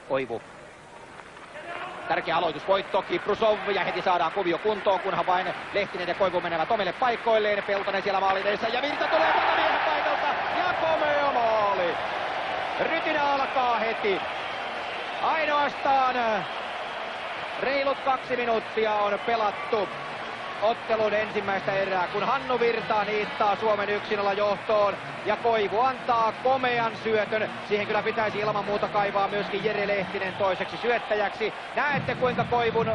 Koivu. Tärkeä aloitusvoitto, Kiprusov, ja heti saadaan kuvio kuntoon, kunhan vain Lehtinen ja Koivu menevät omille paikkoilleen. Peltonen siellä maalin edessä ja Virta tulee takamiehen paikalta ja komea maali. Rytinä alkaa heti. Ainoastaan reilut 2 minuuttia on pelattu ottelun ensimmäistä erää, kun Hannu Virta niittaa Suomen 1-0 johtoon ja Koivu antaa komean syötön. Siihen kyllä pitäisi ilman muuta kaivaa myöskin Jere Lehtinen toiseksi syöttäjäksi. Näette kuinka Koivun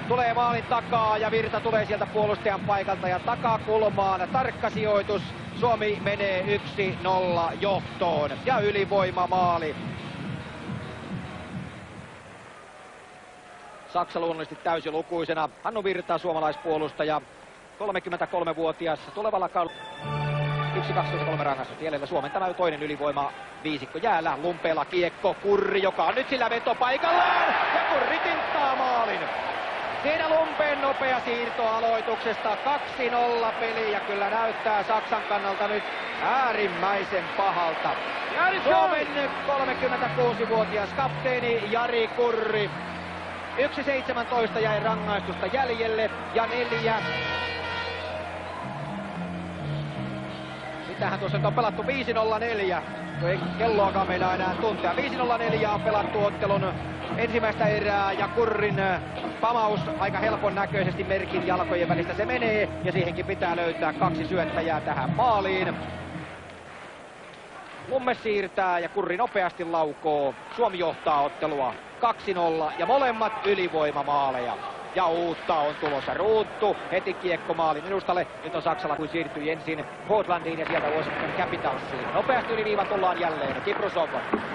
tulee maalin takaa ja Virta tulee sieltä puolustajan paikalta ja takakulmaan. Tarkka sijoitus. Suomi menee 1-0 johtoon ja ylivoimamaali. Saksa luonnollisesti täysilukuisena. Hannu Virta, suomalaispuolustaja, 33-vuotias, tulevalla kaudella 1-2-3 rangaistus jäljellä. Suomen tämä toinen ylivoima viisikko jäällä. Lumpeella kiekko, Kurri, joka on nyt sillä vetopaikallaan ja Kurri tinttaa maalin. Siinä Lumpeen nopea siirto aloituksesta, 2-0 peli ja kyllä näyttää Saksan kannalta nyt äärimmäisen pahalta. Suomen 36-vuotias kapteeni Jari Kurri. 1.17 jäi rangaistusta jäljelle ja 4. Mitähän tuossa on pelattu 5.04. Ei kelloakaan meidän enää tuntea. 5.04 on pelattu ottelun ensimmäistä erää ja Kurrin pamaus aika helpon näköisesti Merkin jalkojen välistä se menee ja siihenkin pitää löytää 2 syöttäjää tähän maaliin. Lumme siirtää ja Kurri nopeasti laukoo. Suomi johtaa ottelua 2-0 ja molemmat ylivoimamaaleja. Ja uutta on tulossa. Ruuttu heti kiekkomaali edustalle. Nyt on Saksalla, kun siirtyi ensin Portlandiin ja sieltä Washington Capitalsiin. Nopeasti yli viiva tullaan jälleen. Kiprusov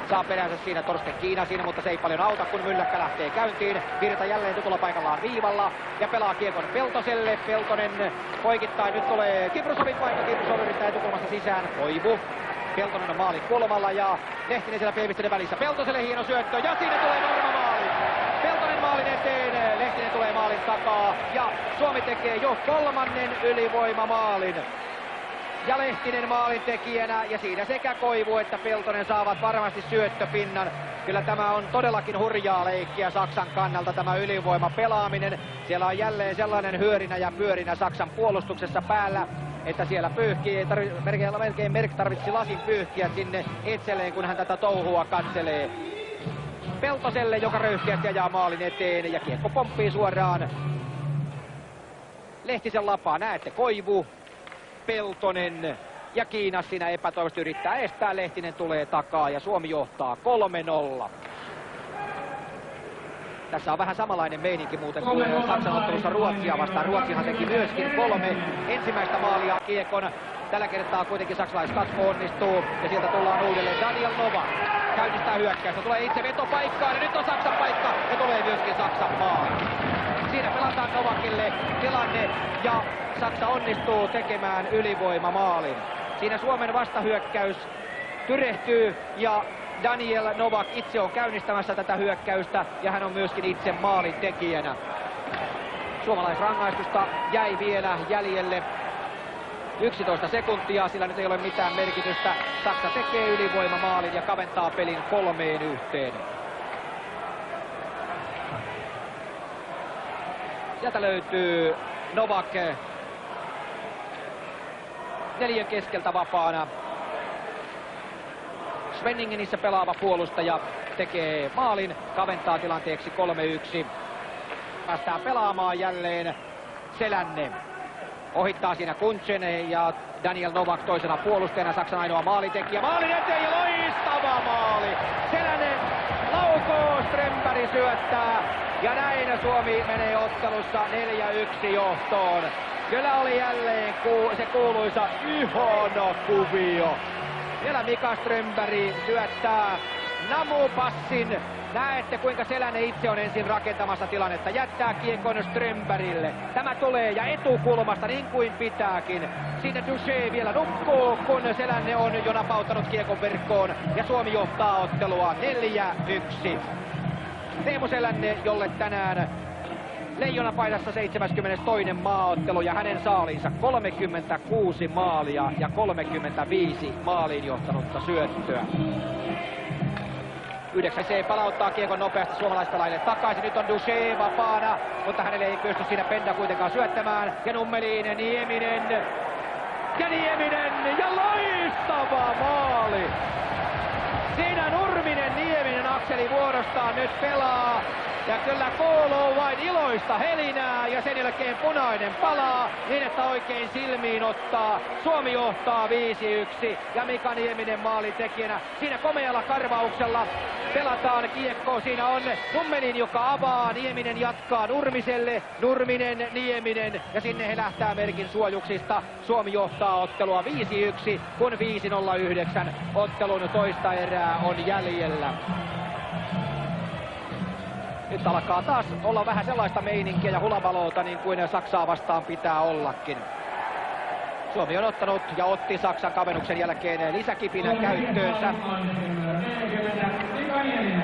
saa peränsä siinä Torsten Kiinasin, mutta se ei paljon auta, kun mylläkkä lähtee käyntiin. Virta jälleen tutulla paikallaan viivalla ja pelaa kiekon Peltoselle. Peltonen poikittain. Nyt tulee Kiprusovin paikka. Kiprusov yrittää etukulmasta sisään. Koivu. Peltonen on maalin kulmalla ja Lehtinen siellä pievisteiden välissä. Peltoselle hieno syöttö ja siinä tulee varma maali. Peltonen maalin eteen, Lehtinen tulee maalin takaa ja Suomi tekee jo 3. ylivoimamaalin. Ja Lehtinen maalintekijänä ja siinä sekä Koivu että Peltonen saavat varmasti syöttöpinnan. Kyllä tämä on todellakin hurjaa leikkiä Saksan kannalta tämä ylivoimapelaaminen. Siellä on sellainen hyörinä ja pyörinä Saksan puolustuksessa päällä, että siellä pyyhkii, melkein Merk tarvitsi lasin pyyhkiä sinne itselleen, kun hän tätä touhua katselee. Peltoselle, joka röyhkeästi ajaa maalin eteen ja kiekko pomppii suoraan Lehtisen lapaa. Näette Koivu, Peltonen ja Kiinas siinä epätoivoisesti yrittää estää. Lehtinen tulee takaa ja Suomi johtaa 3-0. Tässä on vähän samanlainen meininki muuten kuin Saksan ottelussa Ruotsia vastaan. Ruotsihan teki myöskin 3 ensimmäistä maalia kiekon. Tällä kertaa kuitenkin saksalaiskatko onnistuu ja sieltä tullaan uudelleen. Daniel Novak käynnistää hyökkäystä, tulee itse vetopaikkaan ja nyt on Saksan paikka ja tulee myöskin Saksan maali. Siinä pelataan Novakille tilanne ja Saksa onnistuu tekemään ylivoimamaalin. Siinä Suomen vastahyökkäys tyrehtyy ja Daniel Novak itse on käynnistämässä tätä hyökkäystä ja hän on myöskin itse maalin tekijänä. Suomalaisrangaistusta jäi vielä jäljelle 11 sekuntia, sillä nyt ei ole mitään merkitystä. Saksa tekee ylivoimamaalin ja kaventaa pelin 3-1. Sieltä löytyy Novak 4 keskeltä vapaana. Svenningenissä pelaava puolustaja tekee maalin, kaventaa tilanteeksi 3-1. Päästään pelaamaan jälleen Selänne. Ohittaa siinä Kuntsen ja Daniel Novak toisena puolustajana, Saksan ainoa maalintekijä. Maalin eteen ja loistava maali! Selänne laukoo, Strömberg syöttää ja näin Suomi menee ottelussa 4-1 johtoon. Kyllä oli jälleen se kuuluisa ihana kuvio. Vielä Mika Strömberg syöttää namupassin. Näette kuinka Selänne itse on ensin rakentamassa tilannetta. Jättää kiekon Strömbergille. Tämä tulee ja etukulmasta niin kuin pitääkin. Siinä Duché vielä nukkuu, kun Selänne on jo napauttanut kiekon verkkoon. Ja Suomi johtaa ottelua 4-1. Teemu Selänne, jolle tänään Leijonapaidassa 72. maaottelu ja hänen saaliinsa 36 maalia ja 35 maaliin johtanutta syöttöä. 9 C palauttaa kiekon nopeasti suomalaispelaajille takaisin. Nyt on Duché vapaana, mutta hänelle ei pysty siinä Penda kuitenkaan syöttämään. Ja Nummelin, Nieminen. Ja Nieminen ja loistava maali! Siinä Nurminen-Nieminen akseli vuorostaan nyt pelaa. Ja kyllä kuuluu vain iloista helinää ja sen jälkeen punainen palaa niin, että oikein silmiin ottaa. Suomi johtaa 5-1 ja Mika Nieminen maalintekijänä. Siinä komealla karvauksella pelataan kiekko. Siinä on Nummelin, joka avaa. Nieminen jatkaa Nurmiselle. Nurminen, Nieminen ja sinne he lähtää merkin suojuksista. Suomi johtaa ottelua 5-1, kun 5:09 ottelun toista erää on jäljellä. Nyt alkaa taas olla vähän sellaista meininkiä ja hulabaloota niin kuin Saksaa vastaan pitää ollakin. Suomi on ottanut ja otti Saksan kavennuksen jälkeen lisäkipinän käyttöönsä.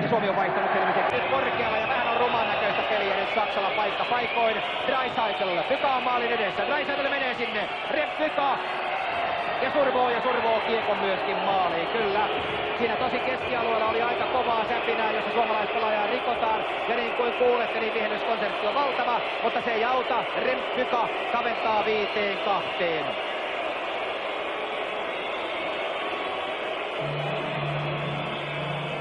Suomi on vaihtanut nyt korkealla ja vähän on ruman näköistä peliä nyt Saksalla paikka paikoin. Dreisaitl, Pyka on maalin edessä. Dreisaitl menee sinne. Pyka. Ja survoo kiekon myöskin maaliin, kyllä. Siinä tosi keskialueella oli aika kovaa säpinää, jossa suomalaispelaajaa rikotaan. Ja niin kuin kuulette, niin vihellyskonsertti on valtava, mutta se ei auta. Pyka kaventaa 5-2.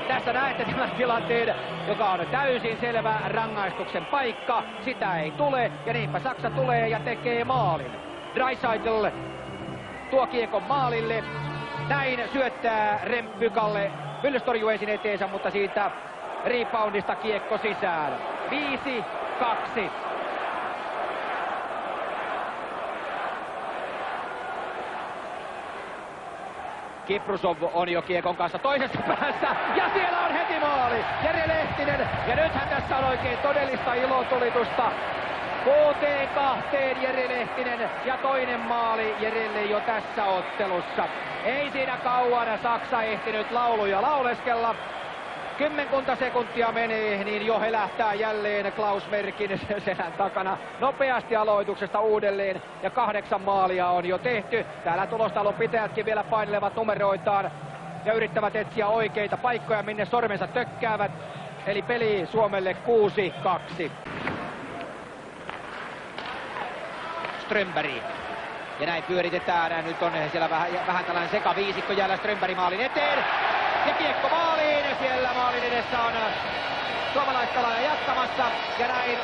Tässä näette tämän tilanteen, joka on täysin selvä rangaistuksen paikka. Sitä ei tule ja niinpä Saksa tulee ja tekee maalin. Dreisaitl tuo kiekon maalille. Näin syöttää Pykalle. Myllys torjuu ensin eteensä, mutta siitä reboundista kiekko sisään. 5-2. Kiprusov on jo kiekon kanssa toisessa päässä ja siellä on heti maali. Jere Lehtinen ja nythän tässä on oikein todellista ilotulitusta. 6-2 Jere Lehtinen ja toinen maali Jerelle jo tässä ottelussa. Ei siinä kauan Saksa ehtinyt lauluja lauleskella. 10 sekuntia menee, niin jo helähtää jälleen Klaus Merkin selän takana. Nopeasti aloituksesta uudelleen ja 8 maalia on jo tehty. Täällä tulostalon pitäjätkin vielä painelevat numeroitaan ja yrittävät etsiä oikeita paikkoja, minne sormensa tökkäävät. Eli peli Suomelle 6-2. Strömberg. Ja näin pyöritetään. Nyt on siellä vähän tällainen sekaviisikko jäällä Strömberg maalin eteen. Ja kiekko maaliin. Siellä maalin edessä on suomalaispelaaja jatkamassa. Ja näin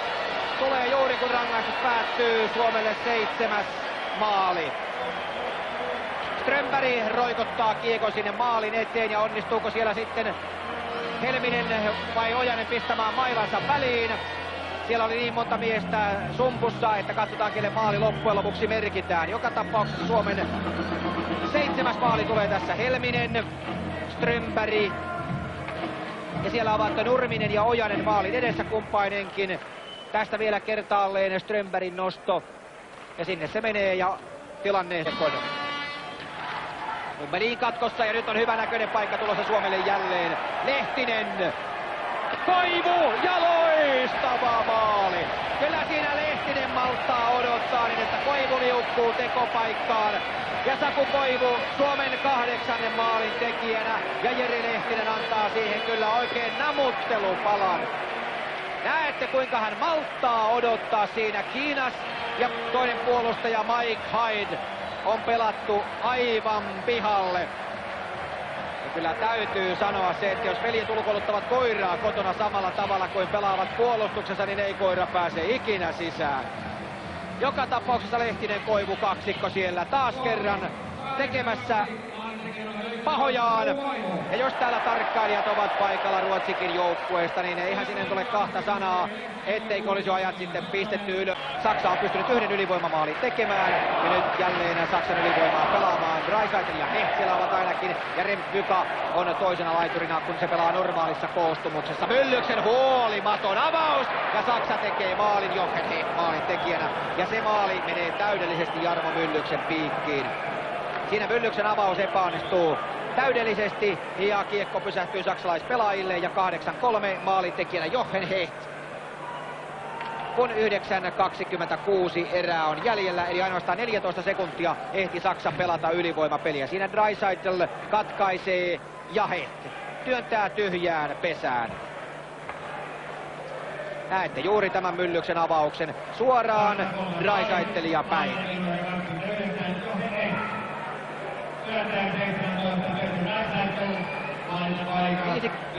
tulee juuri kun rangaistus päättyy Suomelle 7. maali. Strömberg roikottaa kiekon sinne maalin eteen ja onnistuuko siellä sitten Helminen vai Ojanen pistämään mailansa väliin. Siellä oli niin monta miestä sumpussa, että katsotaan kelle maali loppujen lopuksi merkitään. Joka tapauksessa Suomen 7. maali tulee tässä. Helminen, Strömberg ja siellä ovat Nurminen ja Ojanen maalin edessä kumpainenkin. Tästä vielä kertaalleen Strömbergin nosto ja sinne se menee ja tilanne Nummelin katkossa ja nyt on hyvä näköinen paikka tulossa Suomelle jälleen. Lehtinen. Koivu ja loistava maali. Kyllä siinä Lehtinen malttaa odottaa niin, että Koivu liukkuu tekopaikkaan. Ja Saku Koivu Suomen 8. maalin tekijänä ja Jere Lehtinen antaa siihen kyllä oikein namuttelupalan. Näette kuinka hän malttaa odottaa siinä. Kiinas ja toinen puolustaja Mike Hyde on pelattu aivan pihalle. Ja kyllä täytyy sanoa se, että jos veljet ulkoiluttavat koiraa kotona samalla tavalla kuin pelaavat puolustuksessa, niin ei koira pääse ikinä sisään. Joka tapauksessa Lehtinen Koivu kaksikko siellä taas kerran tekemässä pahojaan. Ja jos täällä tarkkailijat ovat paikalla Ruotsikin joukkueesta, niin eihän sinne tule kahta sanaa, etteikö olisi jo ajat sitten pistetty ylös. Saksa on pystynyt 1 ylivoimamaalin tekemään ja nyt jälleen Saksan ylivoimaa pelaamaan. Dreisaitl ja Hecht siellä ovat ainakin ja Pyka on toisena laiturina, kun se pelaa normaalissa koostumuksessa. Myllyksen huolimaton avaus ja Saksa tekee maalin Jochen Hecht maalin tekijänä ja se maali menee täydellisesti Jarmo Myllyksen piikkiin. Siinä Myllyksen avaus epäonnistuu täydellisesti ja kiekko pysähtyy saksalaispelaajille ja 8-3 maalintekijänä Jochen Hecht. Kun 9.26 erää on jäljellä, eli ainoastaan 14 sekuntia ehti Saksa pelata ylivoimapeliä. Siinä Dreisaitl katkaisee ja Hecht. työntää tyhjään pesään. Näette juuri tämän Myllyksen avauksen suoraan Dreisaitlia päin.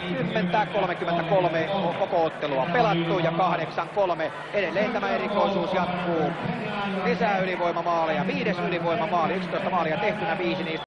50-33 on koko ottelua pelattu ja 8-3. Edelleen tämä erikoisuus jatkuu. Lisää ylivoimamaaleja, 5. ylivoimamaali, 11 maalia tehtynä, 5 niistä